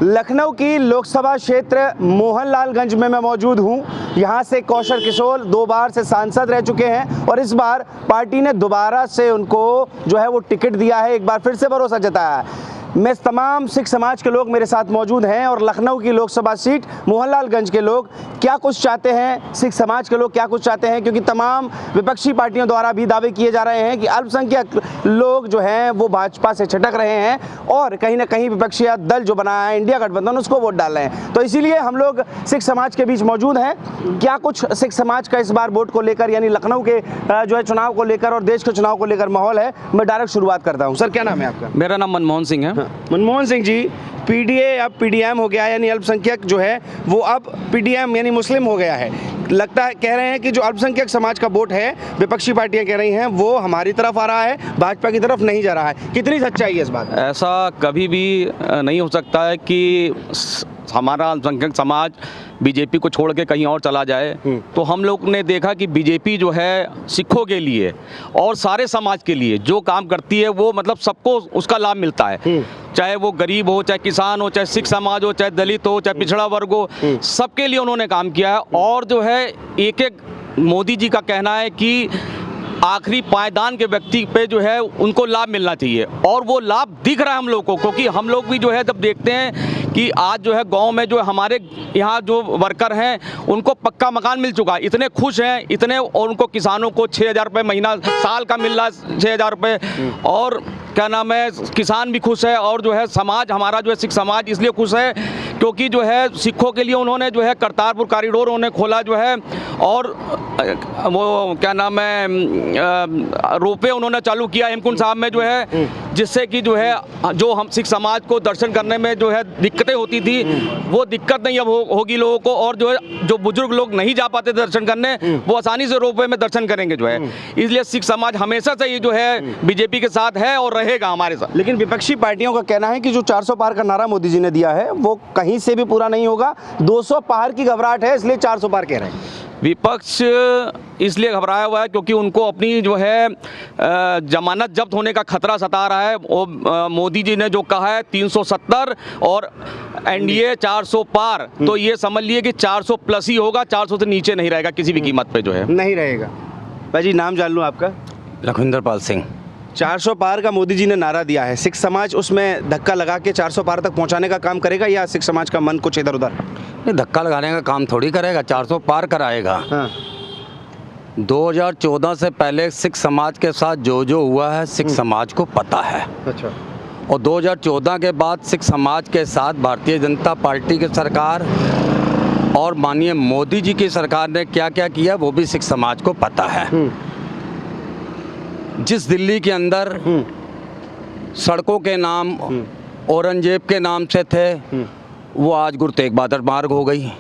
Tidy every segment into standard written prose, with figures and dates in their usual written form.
लखनऊ की लोकसभा क्षेत्र मोहनलालगंज में मैं मौजूद हूं। यहां से कौशल किशोर 2 बार से सांसद रह चुके हैं और इस बार पार्टी ने दोबारा से उनको जो है वो टिकट दिया है, एक बार फिर से भरोसा जताया है। मैं तमाम सिख समाज के लोग मेरे साथ मौजूद हैं और लखनऊ की लोकसभा सीट मोहनलालगंज के लोग क्या कुछ चाहते हैं, सिख समाज के लोग क्या कुछ चाहते हैं, क्योंकि तमाम विपक्षी पार्टियों द्वारा भी दावे किए जा रहे हैं कि अल्पसंख्यक लोग जो हैं वो भाजपा से छिटक रहे हैं और कहीं ना कहीं विपक्षी दल जो बनाया है इंडिया गठबंधन उसको वोट डाल रहे हैं। तो इसीलिए हम लोग सिख समाज के बीच मौजूद हैं। क्या कुछ सिख समाज का इस बार वोट को लेकर यानी लखनऊ के जो है चुनाव को लेकर और देश के चुनाव को लेकर माहौल है, मैं डायरेक्ट शुरुआत करता हूँ। सर क्या नाम है आपका? मेरा नाम मनमोहन सिंह है। मनमोहन सिंह जी, पीडीए अब पीडीएम हो गया यानी अल्पसंख्यक जो है वो अब पीडीएम यानी मुस्लिम हो गया है। लगता है कह रहे हैं कि जो अल्पसंख्यक समाज का वोट है विपक्षी पार्टियां कह रही हैं वो हमारी तरफ आ रहा है, भाजपा की तरफ नहीं जा रहा है। कितनी सच्चाई है इस बात? ऐसा कभी भी नहीं हो सकता है कि हमारा अल्पसंख्यक समाज बीजेपी को छोड़ के कहीं और चला जाए। तो हम लोग ने देखा कि बीजेपी जो है सिखों के लिए और सारे समाज के लिए जो काम करती है वो मतलब सबको उसका लाभ मिलता है, चाहे वो गरीब हो, चाहे किसान हो, चाहे सिख समाज हो, चाहे दलित हो, चाहे पिछड़ा वर्ग हो, सबके लिए उन्होंने काम किया है। और जो है एक एक मोदी जी का कहना है कि आखिरी पायदान के व्यक्ति पे जो है उनको लाभ मिलना चाहिए और वो लाभ दिख रहा है हम लोग को, क्योंकि हम लोग भी जो है जब देखते हैं कि आज जो है गांव में जो हमारे यहाँ जो वर्कर हैं उनको पक्का मकान मिल चुका है, इतने खुश हैं इतने, और उनको किसानों को 6,000 रुपये महीना साल का मिल रहा है, 6,000 रुपये। और क्या नाम है, किसान भी खुश है और जो है समाज हमारा जो है सिख समाज इसलिए खुश है क्योंकि जो है सिखों के लिए उन्होंने जो है करतारपुर कॉरिडोर उन्होंने खोला जो है, और वो क्या नाम है रोपवे उन्होंने चालू किया हेमकुंड साहब में जो है, जिससे कि जो है जो हम सिख समाज को दर्शन करने में जो है दिक्कतें होती थी वो दिक्कत नहीं अब होगी लोगों को, और जो है जो बुजुर्ग लोग नहीं जा पाते दर्शन करने वो आसानी से रोपवे में दर्शन करेंगे जो है। इसलिए सिख समाज हमेशा से ही जो है बीजेपी के साथ है और रहेगा हमारे साथ। लेकिन विपक्षी पार्टियों का कहना है कि जो 400 पार का नारा मोदी जी ने दिया है वो कहीं से भी पूरा नहीं होगा, 200 पार की घबराहट है इसलिए 400 पार कह रहे हैं। विपक्ष इसलिए घबराया हुआ है क्योंकि उनको अपनी जो है जमानत जब्त होने का खतरा सता रहा है। वो मोदी जी ने जो कहा है 370 और एनडीए 400 पार, तो ये समझ लिए कि 400 प्लस ही होगा, 400 से नीचे नहीं रहेगा किसी भी कीमत पे जो है नहीं रहेगा। भाई नाम जान लूँ आपका? लखविंदर पाल सिंह। 400 पार का मोदी जी ने नारा दिया है, सिख समाज उसमें धक्का लगा के 400 पार तक पहुंचाने का काम करेगा या सिख समाज का मन कुछ इधर उधर? नहीं, धक्का लगाने का काम थोड़ी करेगा, 400 पार कराएगा। हाँ। 2014 से पहले सिख समाज के साथ जो जो हुआ है सिख समाज को पता है। अच्छा। और 2014 के बाद सिख समाज के साथ भारतीय जनता पार्टी की सरकार और माननीय मोदी जी की सरकार ने क्या क्या किया वो भी सिख समाज को पता है। जिस दिल्ली के अंदर सड़कों के नाम औरंगजेब के नाम से थे वो आज गुरु तेग बहादुर मार्ग हो गई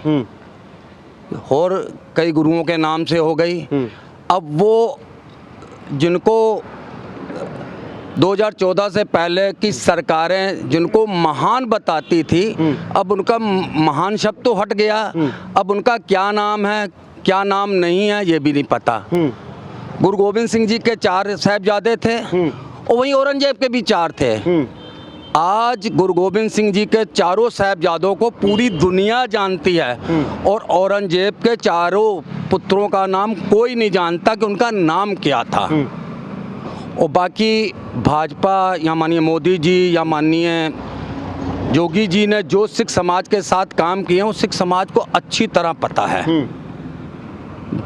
और कई गुरुओं के नाम से हो गई। अब वो जिनको 2014 से पहले की सरकारें जिनको महान बताती थी अब उनका महान शब्द तो हट गया, अब उनका क्या नाम है क्या नाम नहीं है ये भी नहीं पता। गुरु गोविंद सिंह जी के 4 साहिबजादे थे और वहीं औरंगजेब के भी 4 थे। आज गुरु गोविंद सिंह जी के 4 साहिबजादों को पूरी दुनिया जानती है और औरंगजेब के 4 पुत्रों का नाम कोई नहीं जानता कि उनका नाम क्या था। और बाकी भाजपा या माननीय मोदी जी या माननीय योगी जी ने जो सिख समाज के साथ काम किए हैं वो सिख समाज को अच्छी तरह पता है।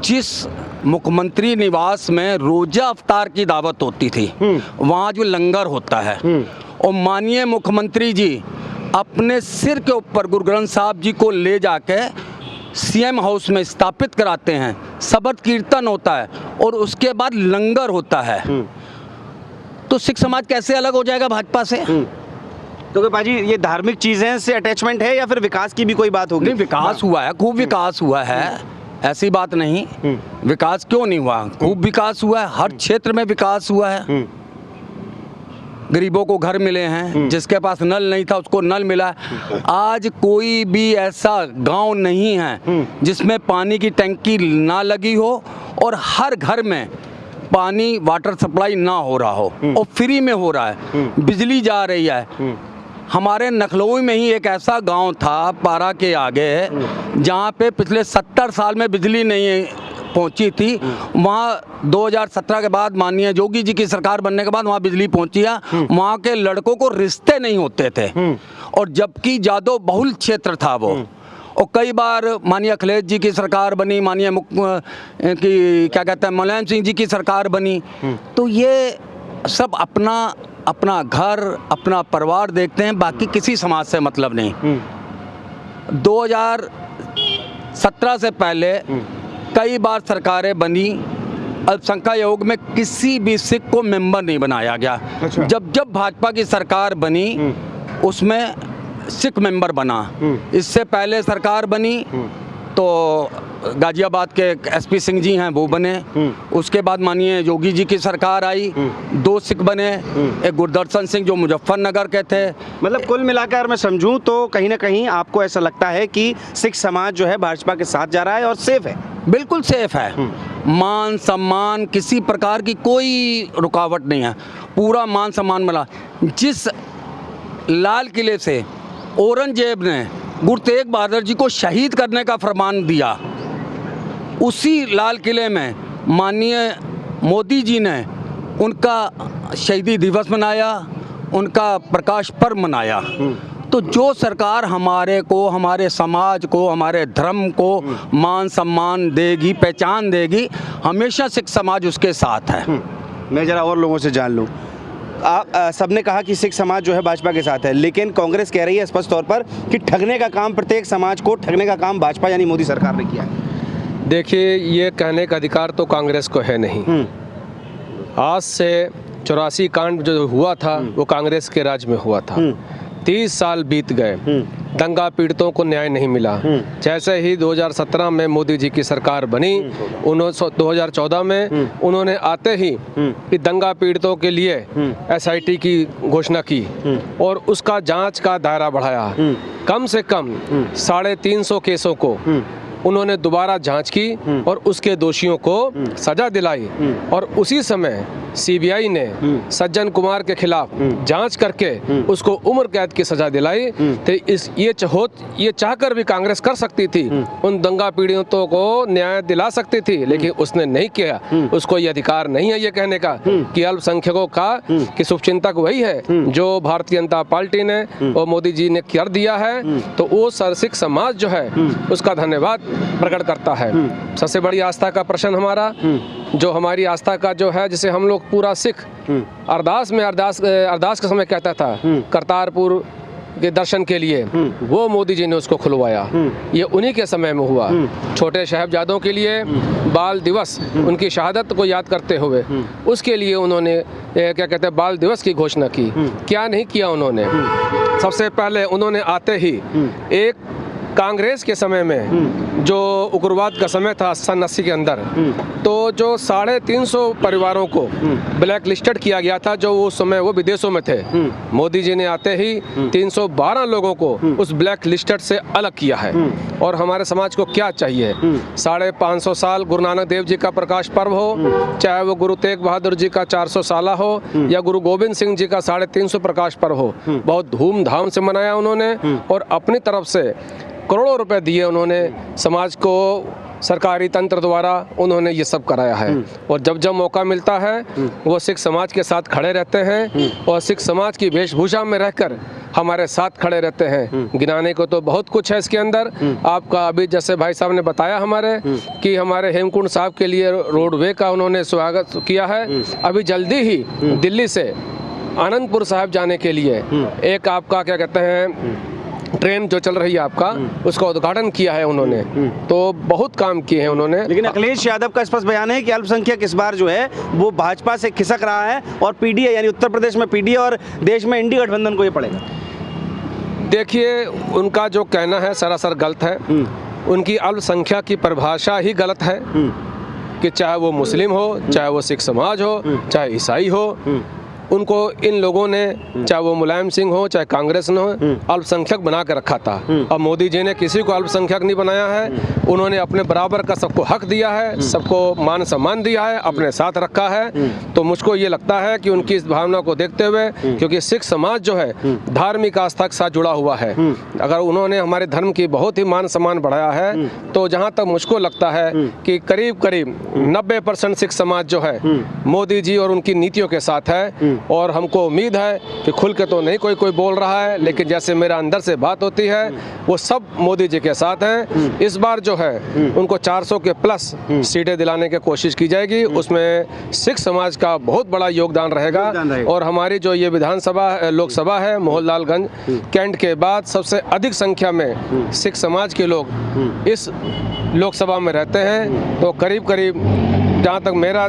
जिस मुख्यमंत्री निवास में रोजा अफ्तार की दावत होती थी वहाँ जो लंगर होता है और माननीय मुख्यमंत्री जी अपने सिर के ऊपर गुरु ग्रंथ साहब जी को ले जाके सीएम हाउस में स्थापित कराते हैं, शबद कीर्तन होता है और उसके बाद लंगर होता है। तो सिख समाज कैसे अलग हो जाएगा भाजपा से? तो बाजी ये धार्मिक चीजें से अटैचमेंट है या फिर विकास की भी कोई बात होगी? नहीं, विकास हुआ है, खूब विकास हुआ है, ऐसी बात नहीं। विकास क्यों नहीं हुआ? खूब विकास हुआ है, हर क्षेत्र में विकास हुआ है। गरीबों को घर मिले हैं, जिसके पास नल नहीं था उसको नल मिला है। आज कोई भी ऐसा गांव नहीं है जिसमें पानी की टंकी ना लगी हो और हर घर में पानी वाटर सप्लाई ना हो रहा हो और फ्री में हो रहा है, बिजली जा रही है, हमारे नखलोई में ही एक ऐसा गांव था पारा के आगे, जहां पे पिछले 70 साल में बिजली नहीं पहुंची थी। वहाँ 2017 के बाद माननीय योगी जी की सरकार बनने के बाद वहाँ बिजली पहुंची है। वहाँ के लड़कों को रिश्ते नहीं होते थे, और जबकि जादव बहुल क्षेत्र था वो। और कई बार माननीय अखिलेश जी की सरकार बनी, माननीय की क्या कहते हैं मुलायम सिंह जी की सरकार बनी, तो ये सब अपना अपना घर अपना परिवार देखते हैं, बाकी किसी समाज से मतलब नहीं। 2017 से पहले कई बार सरकारें बनी, अल्पसंख्यक आयोग में किसी भी सिख को मेंबर नहीं बनाया गया। अच्छा। जब भाजपा की सरकार बनी उसमें सिख मेंबर बना। इससे पहले सरकार बनी तो गाजियाबाद के एसपी सिंह जी हैं वो बने। उसके बाद माननीय योगी जी की सरकार आई, 2 सिख बने, एक गुरदर्शन सिंह जो मुजफ्फरनगर के थे। मतलब कुल मिलाकर मैं समझूं तो कहीं ना कहीं आपको ऐसा लगता है कि सिख समाज जो है भाजपा के साथ जा रहा है और सेफ है। बिल्कुल सेफ है। मान सम्मान किसी प्रकार की कोई रुकावट नहीं है, पूरा मान सम्मान मिला। जिस लाल किले से औरंगजेब ने गुरु तेग बहादुर जी को शहीद करने का फरमान दिया, उसी लाल किले में माननीय मोदी जी ने उनका शहीदी दिवस मनाया, उनका प्रकाश पर्व मनाया। तो जो सरकार हमारे को, हमारे समाज को, हमारे धर्म को मान सम्मान देगी, पहचान देगी, हमेशा सिख समाज उसके साथ है। मैं ज़रा और लोगों से जान लूँ, आप सबने कहा कि सिख समाज जो है भाजपा के साथ है, लेकिन कांग्रेस कह रही है स्पष्ट तौर पर कि ठगने का काम, प्रत्येक समाज को ठगने का काम भाजपा यानी मोदी सरकार ने किया है। देखिए, ये कहने का अधिकार तो कांग्रेस को है नहीं। आज से 84 कांड जो हुआ था वो कांग्रेस के राज में हुआ था। 30 साल बीत गए, दंगा पीड़ितों को न्याय नहीं मिला। जैसे ही 2017 में मोदी जी की सरकार बनी, 2014 में उन्होंने आते ही दंगा पीड़ितों के लिए SIT की घोषणा की और उसका जांच का दायरा बढ़ाया। कम से कम 350 केसों को उन्होंने दोबारा जांच की और उसके दोषियों को सजा दिलाई। और उसी समय CBI ने सज्जन कुमार के खिलाफ जांच करके उसको उम्र कैद की सजा दिलाई। तो ये चाहकर भी कांग्रेस कर सकती थी, उन दंगा पीड़ितों को न्याय दिला सकती थी, लेकिन उसने नहीं किया। उसको ये अधिकार नहीं है ये कहने का कि अल्पसंख्यकों का कि शुभचिंतक वही है जो भारतीय जनता पार्टी ने और मोदी जी ने कर दिया है। तो वो सिख समाज जो है उसका धन्यवाद प्रकट करता है। सबसे बड़ी आस्था का प्रश्न हमारा, जो हमारी आस्था का जो है, जिसे हम लोग पूरा सिख अरदास के समय कहता था करतारपुर के दर्शन के लिए, वो मोदी जी ने उसको खुलवाया। ये उन्हीं के समय में हुआ। छोटे साहिबजादों के लिए बाल दिवस, उनकी शहादत को याद करते हुए उसके लिए उन्होंने क्या कहते हैं बाल दिवस की घोषणा की। क्या नहीं किया उन्होंने? सबसे पहले उन्होंने आते ही एक कांग्रेस के समय में जो उग्रवाद का समय था सन 80 के अंदर, तो जो 350 परिवारों को ब्लैक लिस्टेड किया गया था, जो उस समय वो विदेशों में थे। मोदी जी ने आते ही 312 लोगों को उस ब्लैक लिस्टेड से अलग किया है। और हमारे समाज को क्या चाहिए? 550 साल गुरु नानक देव जी का प्रकाश पर्व हो, चाहे वो गुरु तेग बहादुर जी का 400 साला हो या गुरु गोविंद सिंह जी का 350 प्रकाश पर्व हो, बहुत धूमधाम से मनाया उन्होंने और अपनी तरफ से करोड़ों रुपए दिए उन्होंने समाज को। सरकारी तंत्र द्वारा उन्होंने ये सब कराया है। और जब जब मौका मिलता है वो सिख समाज के साथ खड़े रहते हैं और सिख समाज की वेशभूषा में रहकर हमारे साथ खड़े रहते हैं। गिनाने को तो बहुत कुछ है इसके अंदर। आपका अभी जैसे भाई साहब ने बताया हमारे कि हमारे हेमकुंड साहब के लिए रोडवे का उन्होंने स्वागत किया है। अभी जल्दी ही दिल्ली से आनंदपुर साहिब जाने के लिए एक आपका क्या कहते हैं ट्रेन जो चल रही है आपका, उसका उद्घाटन किया है उन्होंने। तो बहुत काम किए हैं उन्होंने। लेकिन अखिलेश यादव का स्पष्ट बयान है कि अल्पसंख्यक इस बार जो है वो भाजपा से खिसक रहा है और PDA यानी उत्तर प्रदेश में PDA और देश में इंडी गठबंधन को ये पड़ेगा। देखिए, उनका जो कहना है सरासर गलत है। उनकी अल्पसंख्यक की परिभाषा ही गलत है कि चाहे वो मुस्लिम हो, चाहे वो सिख समाज हो, चाहे ईसाई हो। उनको इन लोगों ने, चाहे वो मुलायम सिंह हो चाहे कांग्रेस न हो, अल्पसंख्यक बना कर रखा था। अब मोदी जी ने किसी को अल्पसंख्यक नहीं बनाया है, उन्होंने अपने बराबर का सबको हक दिया है, सबको मान सम्मान दिया है, अपने साथ रखा है। तो मुझको ये लगता है कि उनकी इस भावना को देखते हुए, क्योंकि सिख समाज जो है धार्मिक आस्था के साथ जुड़ा हुआ है, अगर उन्होंने हमारे धर्म की बहुत ही मान सम्मान बढ़ाया है, तो जहाँ तक मुझको लगता है कि करीब करीब 90% सिख समाज जो है मोदी जी और उनकी नीतियों के साथ है। और हमको उम्मीद है कि खुल के तो नहीं कोई बोल रहा है, लेकिन जैसे मेरा अंदर से बात होती है वो सब मोदी जी के साथ हैं। इस बार जो है उनको 400 के प्लस सीटें दिलाने की कोशिश की जाएगी, उसमें सिख समाज का बहुत बड़ा योगदान रहेगा। और हमारी जो ये विधानसभा लोकसभा है मोहनलालगंज कैंट के बाद सबसे अधिक संख्या में सिख समाज के लोग इस लोकसभा में रहते हैं। तो करीब करीब जहाँ तक मेरा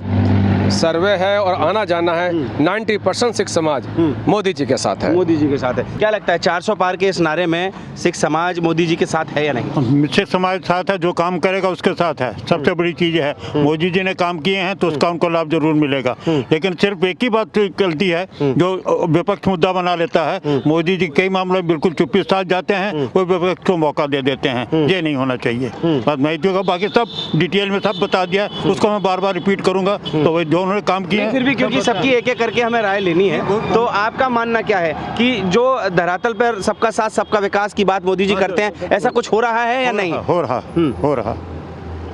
सर्वे है और आना जाना है, 90% सिख समाज मोदी जी के साथ है। मोदी जी के साथ है। क्या लगता है 400 पार के इस नारे में सिख समाज मोदी जी के साथ है या नहीं? सिख समाज साथ है, जो काम करेगा उसके साथ है। सबसे बड़ी चीज़ है मोदी जी ने काम किए हैं तो उसका उनको लाभ जरूर मिलेगा। लेकिन सिर्फ एक ही बात गलती है जो विपक्ष मुद्दा बना लेता है। मोदी जी कई मामलों में बिल्कुल चुप्पी के साथ जाते हैं, वो विपक्ष को मौका दे देते हैं। ये नहीं होना चाहिए। बस मैं तो बाकी सब डिटेल में सब बता दिया, उसको मैं बार बार रिपीट करूंगा। तो वही जो उन्होंने काम किया फिर भी क्योंकि सबकी एक एक करके हमें राय लेनी है, तो आपका मानना क्या है कि जो धरातल पर सबका साथ सबका विकास की बात मोदी जी करते हैं, ऐसा कुछ हो रहा है या नहीं? हो रहा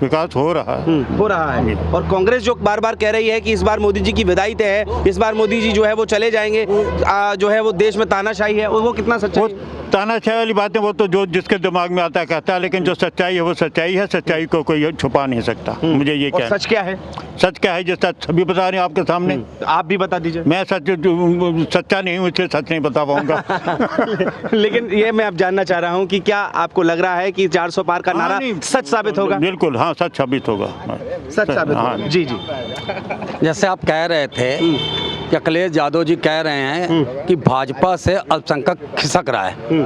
विकास हो रहा है। और कांग्रेस जो बार बार कह रही है कि इस बार मोदी जी की विदाई तय है, इस बार मोदी जी जो है वो चले जाएंगे, जो है वो देश में तानाशाही है, वो कितना सच्चा है? तानाशाही वाली बातें वो तो जो जिसके दिमाग में आता है कहता है, लेकिन जो सच्चाई है वो सच्चाई है। सच्चाई को कोई छुपा नहीं सकता। मुझे ये क्या सच क्या है? सच क्या है जो सच सभी बता रहे हैं आपके सामने। आप भी बता दीजिए। मैं सच्चा नहीं हूँ, इसलिए सच नहीं बता पाऊंगा। लेकिन ये मैं अब जानना चाह रहा हूँ कि क्या आपको लग रहा है कि 400 पार का नारा सच साबित होगा? बिल्कुल हाँ, सच साबित होगा। सच साबित होगा। जी। जैसे आप कह रहे थे कि अखिलेश यादव जी कह रहे हैं कि भाजपा से अल्पसंख्यक खिसक रहा है,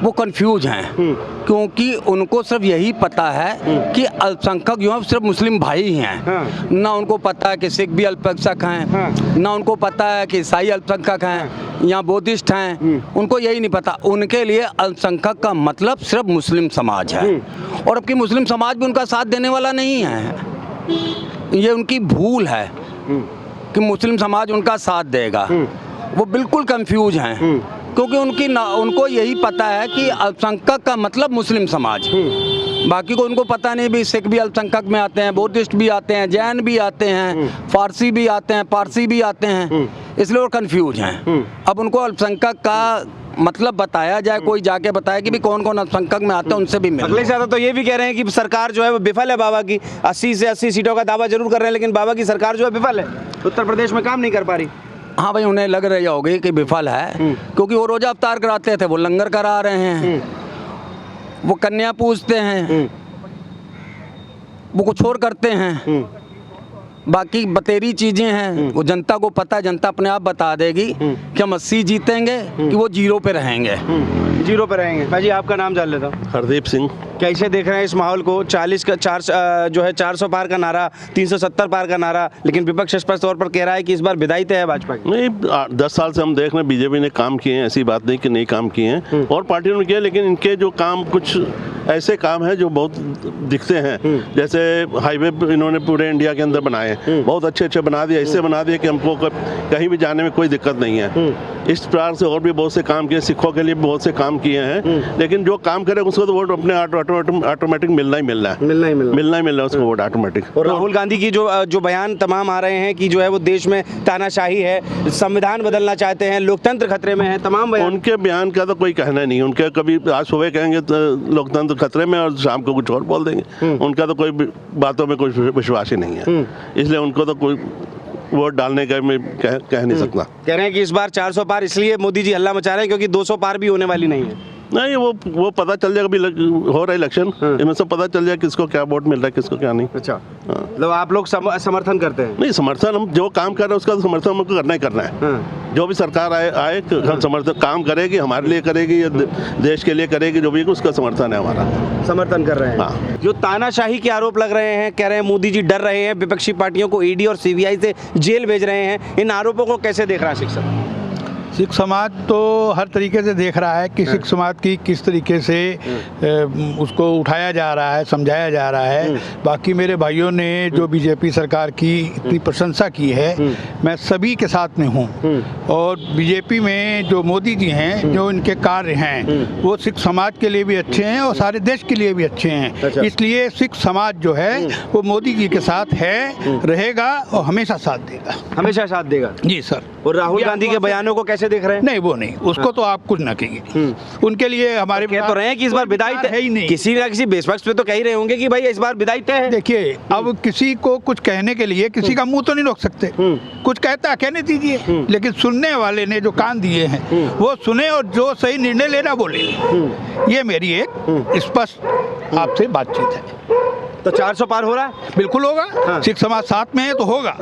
वो कंफ्यूज हैं, क्योंकि उनको सिर्फ यही पता है कि अल्पसंख्यक जो है सिर्फ मुस्लिम भाई ही हैं। ना उनको पता है कि सिख भी अल्पसंख्यक हैं, ना उनको पता है कि ईसाई अल्पसंख्यक हैं या बुद्धिस्ट हैं। उनको यही नहीं पता। उनके लिए अल्पसंख्यक का मतलब सिर्फ मुस्लिम समाज है, और अब की मुस्लिम समाज भी उनका साथ देने वाला नहीं है। ये उनकी भूल है कि मुस्लिम समाज उनका साथ देगा। वो बिल्कुल कंफ्यूज हैं, क्योंकि उनको यही पता है कि अल्पसंख्यक का मतलब मुस्लिम समाज। बाकी को उनको पता नहीं, भी सिख भी अल्पसंख्यक में आते हैं, बुद्धिस्ट भी आते हैं, जैन भी आते हैं, फारसी भी आते हैं, पारसी भी आते हैं, इसलिए वो कंफ्यूज हैं। अब उनको अल्पसंख्यक का मतलब बताया जाए, कोई जाके बताया कि भी कौन कौन अल्पसंख्यक में आते हैं, उनसे भी मिले। अखिलेश यादव तो ये भी कह रहे हैं कि सरकार जो है वो विफल है। बाबा की 80 से 80 सीटों का दावा जरूर कर रहे हैं, लेकिन बाबा की सरकार जो है विफल है, उत्तर प्रदेश में काम नहीं कर पा रही। हाँ भाई, उन्हें लग रही होगी कि विफल है, क्योंकि वो रोजा अवतार कराते थे, वो लंगर करा रहे हैं, वो कन्या पूजते हैं, वो कुछ और करते हैं। बाकी बतेरी चीज़ें हैं, वो जनता को पता है, जनता अपने आप बता देगी कि हम 80 जीतेंगे कि वो 0 पे रहेंगे। 0 पे रहेंगे। भाई जी, आपका नाम जान लेता हूँ। हरदीप सिंह। कैसे देख रहे हैं इस माहौल को? 400 पार का नारा, 370 पार का नारा, लेकिन विपक्ष स्पष्ट तौर पर कह रहा है कि इस बार विदाई तय है भाजपा की। नहीं, 10 साल से हम देख रहे हैं बीजेपी ने काम किए हैं, ऐसी बात नहीं कि नहीं काम किए हैं, और पार्टियों ने किए, लेकिन इनके जो काम कुछ ऐसे काम हैं जो बहुत दिखते हैं। जैसे हाईवे इन्होंने पूरे इंडिया के अंदर बनाए, बहुत अच्छे बना दिए, इससे बना दिए कि हमको कहीं भी जाने में कोई दिक्कत नहीं है। इस प्रकार से और भी बहुत से काम किए, सिखों के लिए बहुत से काम किए हैं, लेकिन जो काम करे उसको तो वोट अपने ऑटोमेटिक मिलना ही मिलना है उसको वोट ऑटोमेटिक। और राहुल गांधी की जो बयान तमाम आ रहे हैं कि जो है वो देश में तानाशाही है, संविधान बदलना चाहते हैं, लोकतंत्र खतरे में है, तमाम बयान। उनके बयान का तो कोई कहना नहीं। उनके कभी आज सुबह कहेंगे तो लोकतंत्र खतरे में, और शाम को कुछ और बोल देंगे। उनका तो कोई बातों में कोई विश्वास ही नहीं है, इसलिए उनको तो कोई वोट डालने का मैं कह नहीं सकता। कह रहे हैं कि इस बार 400 पार इसलिए मोदी जी हल्ला मचा रहे हैं क्योंकि 200 पार भी होने वाली नहीं है। नहीं, वो पता चल जाएगा, अभी हो रहा है इलेक्शन, इनमें सब पता चल जाएगा किसको क्या वोट मिल रहा है, किसको क्या नहीं। अच्छा, मतलब आप लोग समर्थन करते हैं? नहीं, समर्थन हम जो काम कर रहे हैं उसका तो समर्थन हमको करना ही करना है। जो भी सरकार आए हम समर्थन काम करेगी, हमारे लिए करेगी या देश के लिए करेगी, जो भी उसका समर्थन है, हमारा समर्थन कर रहे हैं। हाँ। जो तानाशाही के आरोप लग रहे हैं, कह रहे हैं मोदी जी डर रहे हैं, विपक्षी पार्टियों को ईडी और सीबीआई से जेल भेज रहे हैं, इन आरोपों को कैसे देख रहा है शिक्षक? सिख समाज तो हर तरीके से देख रहा है कि सिख समाज की किस तरीके से उसको उठाया जा रहा है, समझाया जा रहा है। बाकी मेरे भाइयों ने जो बीजेपी सरकार की इतनी प्रशंसा की है, मैं सभी के साथ में हूँ। और बीजेपी में जो मोदी जी हैं, जो इनके कार्य हैं, वो सिख समाज के लिए भी अच्छे हैं और सारे देश के लिए भी अच्छे हैं। इसलिए सिख समाज जो है वो मोदी जी के साथ है, रहेगा और हमेशा साथ देगा। हमेशा साथ देगा जी सर। और राहुल गांधी के बयानों को कैसे देख रहे हैं? नहीं, वो नहीं, उसको तो आप कुछ ना कहिए। उनके लिए हमारे कह तो रहे हैं कि इस बार विदाई है ही नहीं। किसी ना किसी बेसपक्ष पे तो कह ही रहे होंगे कि भाई इस बार विदाई तय है। देखिए, अब किसी को कुछ कहने के लिए किसी का मुंह तो नहीं रोक सकते। कुछ कहता है कहने दीजिए, लेकिन सुनने वाले ने जो कान दिए हैं वो सुने और जो सही निर्णय लेना बोले। ये मेरी एक स्पष्ट आपसे बातचीत है। तो 400 पार हो रहा है? बिल्कुल होगा। सिख समाज साथ में है तो होगा।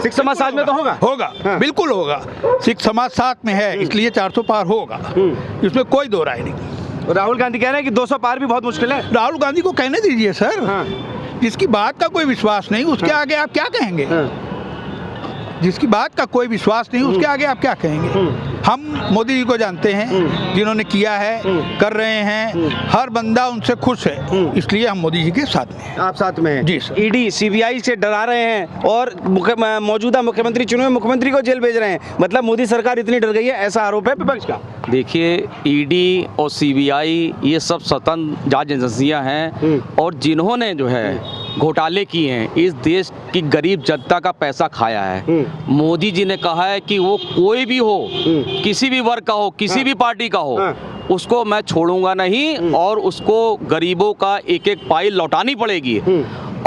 सिख समाज साथ में तो होगा? होगा, बिल्कुल होगा। सिख समाज साथ में है, इसलिए 400 पार होगा, इसमें कोई दो राय नहीं। राहुल गांधी कह रहे हैं कि 200 पार भी बहुत मुश्किल है। राहुल गांधी को कहने दीजिए सर। जिसकी बात का कोई विश्वास नहीं, उसके आगे आप क्या कहेंगे? जिसकी बात का कोई विश्वास नहीं, उसके आगे आप क्या कहेंगे? हम मोदी जी को जानते हैं, जिन्होंने किया है, कर रहे हैं, हर बंदा उनसे खुश है, इसलिए हम मोदी जी के साथ में हैं। आप साथ में हैं? जी सर। ईडी सीबीआई से डरा रहे हैं और मौजूदा मुख्यमंत्री चुने हुए मुख्यमंत्री को जेल भेज रहे हैं, मतलब मोदी सरकार इतनी डर गई है, ऐसा आरोप है विपक्ष का। देखिए, ईडी और सीबीआई ये सब स्वतंत्र जांच एजेंसियां हैं और जिन्होंने जो है घोटाले किए हैं, इस देश की गरीब जनता का पैसा खाया है। मोदी जी ने कहा है कि वो कोई भी हो, किसी भी वर्ग का हो, किसी भी पार्टी का हो, उसको मैं छोड़ूंगा नहीं और उसको गरीबों का एक एक पाई लौटानी पड़ेगी।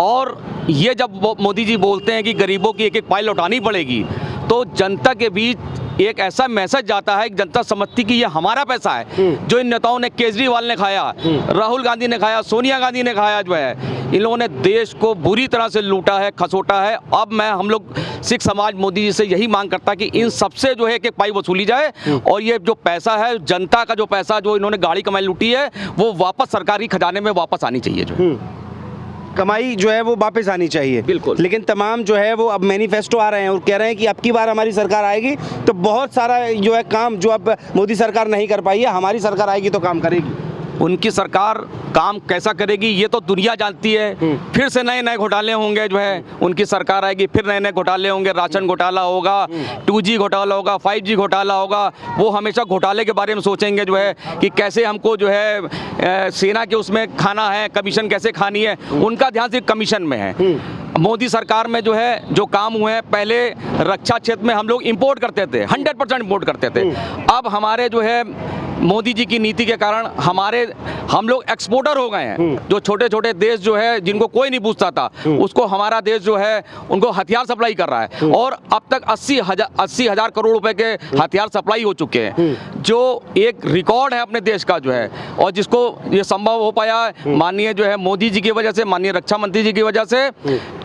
और ये जब मोदी जी बोलते हैं कि गरीबों की एक एक पाई लौटानी पड़ेगी, तो जनता के बीच एक ऐसा मैसेज जाता है कि जनता समझती कि ये हमारा पैसा है, जो इन नेताओं ने, केजरीवाल ने खाया, राहुल गांधी ने खाया, सोनिया गांधी ने खाया, जो है इन लोगों ने देश को बुरी तरह से लूटा है, खसोटा है। अब हम लोग सिख समाज मोदी जी से यही मांग करता है कि इन सबसे जो है एक पाई वसूली जाए और ये जो पैसा है, जनता का जो पैसा जो इन्होंने गाड़ी कमाई लूटी है, वो वापस सरकारी खजाने में वापस आनी चाहिए। जो कमाई जो है वो वापस आनी चाहिए। बिल्कुल। लेकिन तमाम जो है वो अब मैनिफेस्टो आ रहे हैं और कह रहे हैं कि अब की बार हमारी सरकार आएगी तो बहुत सारा जो है काम जो अब मोदी सरकार नहीं कर पाई है, हमारी सरकार आएगी तो काम करेगी। उनकी सरकार काम कैसा करेगी ये तो दुनिया जानती है। फिर से नए नए घोटाले होंगे, जो है उनकी सरकार आएगी, फिर नए नए घोटाले होंगे, राशन घोटाला होगा, 2G घोटाला होगा, 5G घोटाला होगा। वो हमेशा घोटाले के बारे में सोचेंगे, जो है कि कैसे हमको जो है सेना के उसमें खाना है, कमीशन कैसे खानी है, उनका ध्यान सिर्फ कमीशन में है। मोदी सरकार में जो है जो काम हुए हैं, पहले रक्षा क्षेत्र में हम लोग इंपोर्ट करते थे, 100% इंपोर्ट करते थे। अब हमारे जो है मोदी जी की नीति के कारण हम लोग एक्सपोर्टर हो गए हैं। जो छोटे छोटे देश जो है जिनको कोई नहीं पूछता था, उसको हमारा देश जो है उनको हथियार सप्लाई कर रहा है और अब तक 80,000 करोड़ रुपए के हथियार सप्लाई हो चुके हैं, जो एक रिकॉर्ड है अपने देश का, जो है और जिसको ये संभव हो पाया माननीय जो है मोदी जी की वजह से, माननीय रक्षा मंत्री जी की वजह से,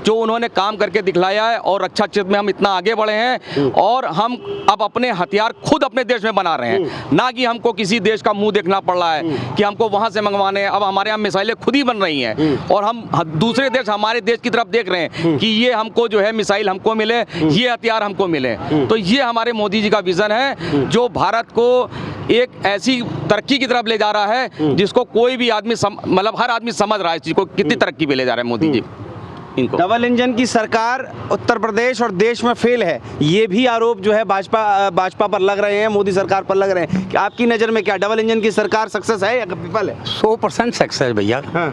जो उन्होंने काम करके दिखलाया है। और रक्षा क्षेत्र में हम इतना आगे बढ़े हैं और हम अब अपने हथियार खुद अपने देश में बना रहे हैं, ना कि हमको किसी देश का मुंह देखना पड़ रहा है कि हमको वहां से मंगवाने। अब हमारे यहाँ मिसाइलें खुद ही बन रही हैं और हम दूसरे देश हमारे देश की तरफ देख रहे हैं कि ये हमको जो है मिसाइल हमको मिले, ये हथियार हमको मिले। तो ये हमारे मोदी जी का विजन है, जो भारत को एक ऐसी तरक्की की तरफ ले जा रहा है जिसको कोई भी आदमी मतलब हर आदमी समझ रहा है इस चीज को, कितनी तरक्की पे ले जा रहे हैं मोदी जी। डबल इंजन की सरकार उत्तर प्रदेश और देश में फेल है, ये भी आरोप जो है भाजपा पर लग रहे हैं, मोदी सरकार पर लग रहे हैं। कि आपकी नज़र में क्या डबल इंजन की सरकार सक्सेस है या विफल है? 100% सक्सेस भैया। हाँ।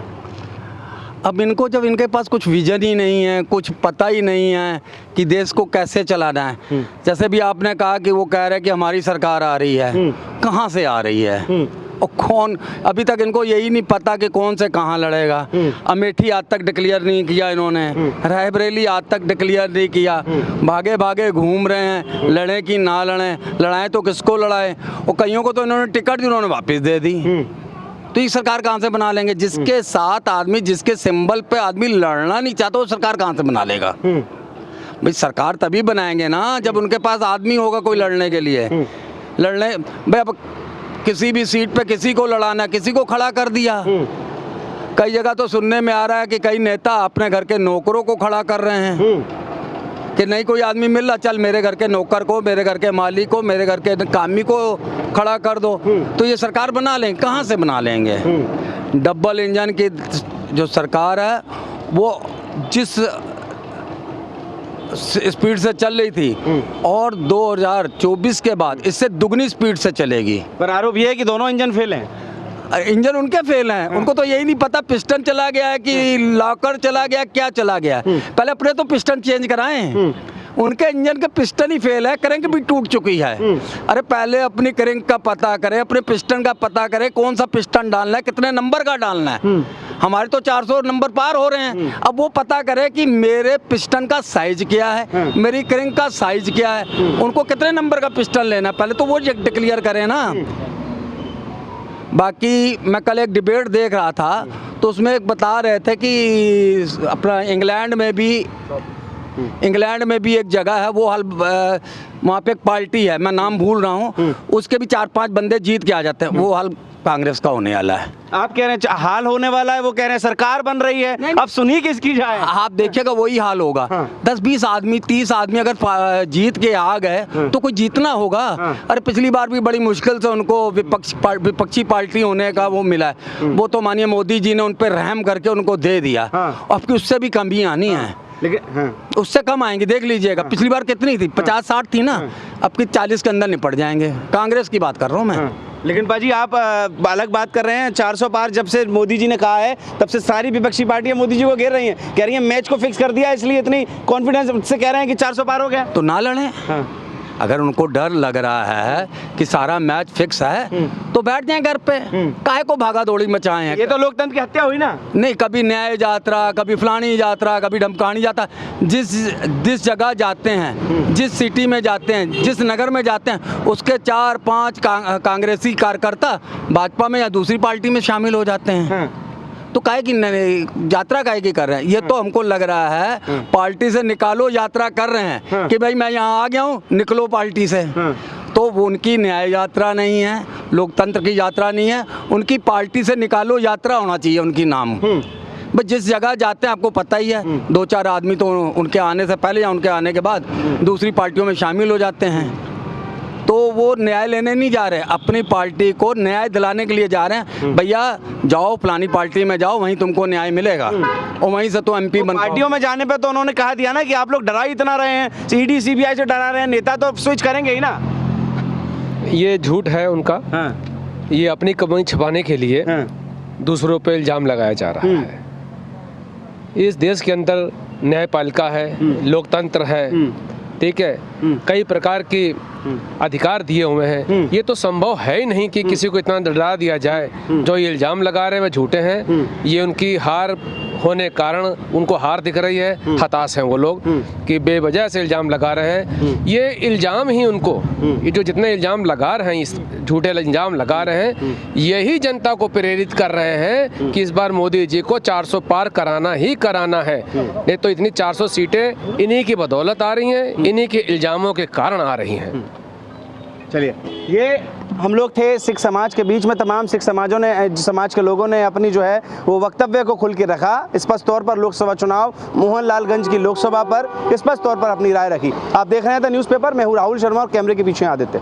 अब इनको जब इनके पास कुछ विजन ही नहीं है, कुछ पता ही नहीं है कि देश को कैसे चलाना है। जैसे भी आपने कहा कि वो कह रहे हैं कि हमारी सरकार आ रही है, कहाँ से आ रही है? और कौन, अभी तक इनको यही नहीं पता कि कौन से कहाँ लड़ेगा। अमेठी आज तक डिक्लेयर नहीं किया इन्होंने, रायबरेली आज तक डिक्लेयर नहीं किया, भागे भागे घूम रहे हैं, लड़ें कि ना लड़ें, लड़ाएं तो किसको लड़ाएं, और कईयों को तो इन्होंने टिकट उन्होंने वापस दे दी। तो ये सरकार कहाँ से बना लेंगे? जिसके साथ आदमी, जिसके सिंबल पे आदमी लड़ना नहीं चाहता, वो सरकार कहाँ से बना लेगा? भाई सरकार तभी बनाएंगे ना जब उनके पास आदमी होगा कोई लड़ने के लिए। लड़ने भाई, अब किसी भी सीट पे किसी को लड़ाना, किसी को खड़ा कर दिया। कई जगह तो सुनने में आ रहा है कि कई नेता अपने घर के नौकरों को खड़ा कर रहे हैं कि नहीं कोई आदमी मिल रहा, चल मेरे घर के नौकर को, मेरे घर के मालिक को, मेरे घर के कामी को खड़ा कर दो। तो ये सरकार बना लें, कहाँ से बना लेंगे? डबल इंजन की जो सरकार है वो जिस स्पीड से चल रही थी और 2024 के बाद इससे दुगनी स्पीड से चलेगी। पर आरोप ये है कि दोनों इंजन फेल हैं। इंजन उनके फेल हैं, उनको तो यही नहीं पता पिस्टन चला गया है कि लॉकर चला गया, क्या चला गया। पहले अपने तो पिस्टन चेंज कराएं। उनके इंजन के पिस्टन ही फेल है, क्रैंक भी टूट चुकी है। अरे पहले अपनी क्रैंक का पता करें, अपने पिस्टन का पता करें, कौन सा पिस्टन डालना है, कितने नंबर का डालना है। हमारे तो 400 नंबर पार हो रहे हैं। अब वो पता करें कि मेरे पिस्टन का साइज क्या है, मेरी क्रैंक का साइज क्या है, उनको कितने नंबर का पिस्टन लेना है, पहले तो वो डिक्लेयर करें ना। बाकी मैं कल एक डिबेट देख रहा था तो उसमें एक बता रहे थे कि अपना इंग्लैंड में भी एक जगह है, वो वहाँ पे एक पार्टी है, मैं नाम भूल रहा हूँ, उसके भी 4-5 बंदे जीत के आ जाते हैं। वो हाल कांग्रेस का होने वाला है। आप कह रहे हैं हाल होने वाला है, वो कह रहे हैं सरकार बन रही है, अब सुनिए किसकी जाए। आप देखिएगा वही हाल होगा। 10-20 आदमी, 30 आदमी अगर जीत के आ गए तो कोई जीतना होगा। अरे पिछली बार भी बड़ी मुश्किल से उनको विपक्षी पार्टी होने का वो मिला है। वो तो मानिए मोदी जी ने उन पर रहम करके उनको दे दिया। अब की उससे भी कमी आनी है, लेकिन उससे कम आएंगे, देख लीजिएगा। पिछली बार कितनी थी? 50-60 थी ना, अब की 40 के अंदर निपट जाएंगे। कांग्रेस की बात कर रहा हूँ मैं। लेकिन बाजी आप अलग बात कर रहे हैं। 400 पार जब से मोदी जी ने कहा है तब से सारी विपक्षी पार्टियां मोदी जी को घेर रही हैं, कह रही हैं मैच को फिक्स कर दिया, इसलिए इतनी कॉन्फिडेंस से कह रहे हैं कि 400 पार हो गया। तो ना लड़ें। अगर उनको डर लग रहा है कि सारा मैच फिक्स है तो बैठ जाएं घर पे, काहे को भागा दौड़ी मचाएं। ये तो लोकतंत्र की हत्या हुई ना। नहीं, कभी न्याय यात्रा, कभी फलानी यात्रा, कभी ढमकानी यात्रा, जिस जगह जाते हैं, जिस सिटी में जाते हैं, जिस नगर में जाते हैं, उसके 4-5 कांग्रेसी कार्यकर्ता भाजपा में या दूसरी पार्टी में शामिल हो जाते हैं। तो काहे की यात्रा काहे की कर रहे हैं? ये तो हमको लग रहा है पार्टी से निकालो यात्रा कर रहे हैं कि भाई मैं यहाँ आ गया हूँ, निकलो पार्टी से। तो वो उनकी न्याय यात्रा नहीं है, लोकतंत्र की यात्रा नहीं है, उनकी पार्टी से निकालो यात्रा होना चाहिए उनकी नाम। बस जिस जगह जाते हैं आपको पता ही है, 2-4 आदमी तो उनके आने से पहले या उनके आने के बाद दूसरी पार्टियों में शामिल हो जाते हैं। तो वो न्याय लेने नहीं जा रहे, अपनी पार्टी को न्याय दिलाने के लिए जा रहे हैं। भैया जाओ फलानी पार्टी में जाओ, वहीं तुमको न्याय मिलेगा, और वहीं से तो MP बन। पार्टियों में जाने पे तो उन्होंने कहा दिया ना कि आप लोग डरा इतना रहे हैं, ED CBI से डरा रहे हैं, नेता तो स्विच करेंगे ही ना। ये झूठ है उनका। ये अपनी कमाई छुपाने के लिए दूसरों पे इल्ज़ाम लगाया जा रहा है। इस देश के अंदर न्यायपालिका है, लोकतंत्र है, ठीक है, कई प्रकार के अधिकार दिए हुए हैं। ये तो संभव है ही नहीं कि किसी को इतना डरा दिया जाए। जो ये इल्ज़ाम लगा रहे हैं वो झूठे हैं। ये उनकी हार होने कारण उनको हार दिख रही है, हताश हैं वो लोग कि बेवजह से इल्ज़ाम लगा रहे हैं। ये इल्ज़ाम ही उनको, ये जो जितने इल्ज़ाम लगा रहे हैं, इस झूठे इल्ज़ाम लगा रहे हैं, यही जनता को प्रेरित कर रहे हैं कि इस बार मोदी जी को 400 पार कराना ही कराना है। नहीं तो इतनी 400 सीटें इन्हीं की बदौलत आ रही हैं, इन्हीं के इल्ज़ामों के कारण आ रही हैं। चलिए, ये हम लोग थे सिख समाज के बीच में। तमाम सिख समाज के लोगों ने अपनी जो है वो वक्तव्य को खुल के रखा। स्पष्ट तौर पर लोकसभा चुनाव, मोहनलालगंज की लोकसभा पर स्पष्ट तौर पर अपनी राय रखी। आप देख रहे हैं द न्यूज़पेपर। मैं हूँ राहुल शर्मा और कैमरे के पीछे आदित्य।